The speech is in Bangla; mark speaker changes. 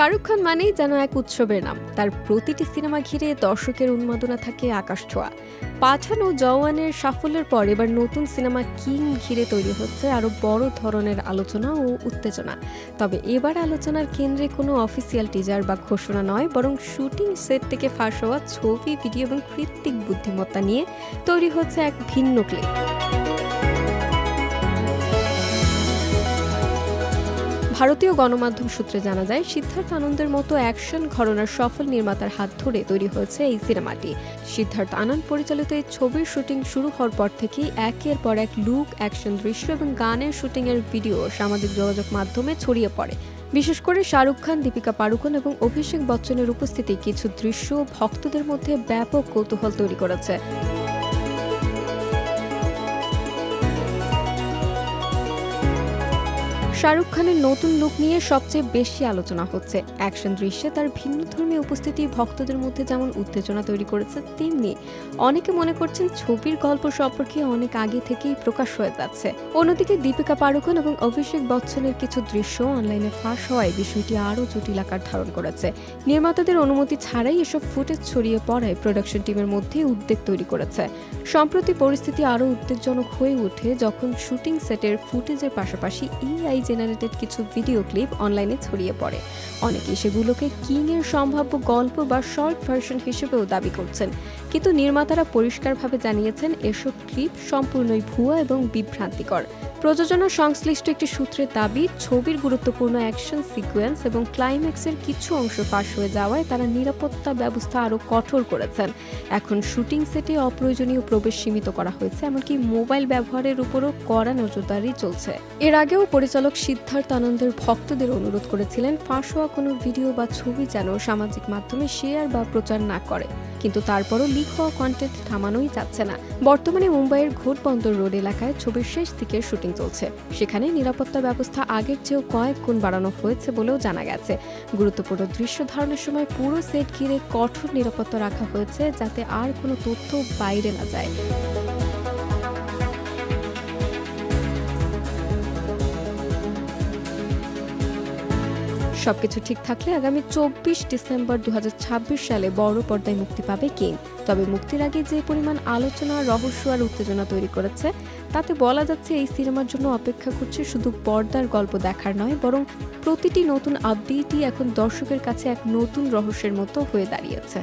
Speaker 1: শাহরুখ খান মানেই যেন এক উৎসবের নাম। তার প্রতিটি সিনেমা ঘিরে দর্শকের উন্মাদনা থাকে আকাশ ছোঁয়া। পাঠান ও জওয়ানের সাফল্যের পর এবার নতুন সিনেমা কিং ঘিরে তৈরি হচ্ছে আরও বড় ধরনের আলোচনা ও উত্তেজনা। তবে এবার আলোচনার কেন্দ্রে কোনো অফিসিয়াল টিজার বা ঘোষণা নয়, বরং শুটিং সেট থেকে ফাঁস হওয়া ছবি, ভিডিও এবং কৃত্রিম বুদ্ধিমত্তা নিয়ে তৈরি হচ্ছে এক ভিন্ন ক্লিপ। ভারতীয় গণমাধ্যম সূত্রে জানা যায়, সিদ্ধার্থ আনন্দের মতো অ্যাকশন ঘরানার সফল নির্মাতার হাত ধরে তৈরি হয়েছে এই সিনেমাটি। সিদ্ধার্থ আনন্দ পরিচালিত এই ছবির শুটিং শুরু হওয়ার পর থেকেই একের পর এক লুক, অ্যাকশন দৃশ্য এবং গানের শুটিংয়ের ভিডিও সামাজিক যোগাযোগ মাধ্যমে ছড়িয়ে পড়ে। বিশেষ করে শাহরুখ খান, দীপিকা পাড়ুকোন এবং অভিষেক বচ্চনের উপস্থিতি কিছু দৃশ্য ভক্তদের মধ্যে ব্যাপক কৌতূহল তৈরি করেছে। শাহরুখ খানের নতুন লুক নিয়ে সবচেয়ে বেশি আলোচনা হচ্ছে। অ্যাকশন দৃশ্যে তার ভিন্নধর্মী উপস্থিতি ভক্তদের মধ্যে যেমন উত্তেজনা তৈরি করেছে, তেমনি অনেকে মনে করছেন ছবির গল্প সম্পর্কে অনেক আগে থেকেই প্রকাশ হয়ে যাচ্ছে। অন্যদিকে দীপিকা পাড়ুকোন এবং অভিষেক বচ্চনের কিছু দৃশ্য অনলাইনে ফাঁস হওয়ায় বিষয়টি আরও জটিল আকার ধারণ করেছে। নির্মাতাদের অনুমতি ছাড়াই এসব ফুটেজ ছড়িয়ে পড়ায় প্রোডাকশন টিমের মধ্যে উদ্বেগ তৈরি করেছে। সম্প্রতি পরিস্থিতি আরও উদ্বেগজনক হয়ে ওঠে যখন শুটিং সেটের ফুটেজের পাশাপাশি এআই জেনারেটেড কিছু ভিডিও ক্লিপ অনলাইনে ছড়িয়ে পড়ে। অনেকেই সেগুলোকে কিং এর সম্ভাব্য গল্প বা শর্ট ভার্সন হিসেবেও দাবি করছেন, কিন্তু নির্মাতারা পরিষ্কারভাবে জানিয়েছেন এসব ক্লিপ সম্পূর্ণই ভুয়া এবং বিভ্রান্তিকর। প্রযোজনা সংশ্লিষ্ট একটি সূত্রের দাবি, ছবির গুরুত্বপূর্ণ অ্যাকশন সিকোয়েন্স এবং ক্লাইম্যাক্সের কিছু অংশ ফাঁস হয়ে যাওয়ায় তারা নিরাপত্তা ব্যবস্থা আরও কঠোর করেছেন। এখন শুটিং সেটে অপ্রয়োজনীয় প্রবেশ সীমিত করা হয়েছে, এমনকি মোবাইল ব্যবহারের উপরও কড়া নজরদারি চলছে। এর আগেও পরিচালক সিদ্ধার্থ আনন্দের ভক্তদের অনুরোধ করেছিলেন ফাঁস হওয়া কোনো ভিডিও বা ছবি যেন সামাজিক মাধ্যমে শেয়ার বা প্রচার না করে, কিন্তু তারপরও লিক হওয়া কন্টেন্ট থামানোই যাচ্ছে না। বর্তমানে মুম্বাইয়ের ঘোটবন্দর রোড এলাকায় ছবির শেষ দিকের শুটিং চলছে। সেখানে নিরাপত্তা ব্যবস্থা আগের চেয়েও কয়েক গুণ বাড়ানো হয়েছে বলেও জানা গেছে। গুরুত্বপূর্ণ দৃশ্য ধারণের সময় পুরো সেট ঘিরে কঠোর নিরাপত্তা রাখা হয়েছে, যাতে আর কোনো তথ্য বাইরে না যায়। সবকিছু ঠিক থাকলে আগামী 24 ডিসেম্বর 2026 সালে বড় পর্দায় মুক্তি পাবে কিং। তবে মুক্তির আগে যে পরিমাণ আলোচনা, রহস্য আর উত্তেজনা তৈরি করেছে, তাতে বলা যাচ্ছে এই সিনেমার জন্য অপেক্ষা করছে শুধু পর্দার গল্প দেখার নয়, বরং প্রতিটি নতুন আপডেটই এখন দর্শকের কাছে এক নতুন রহস্যের মতো হয়ে দাঁড়িয়েছে।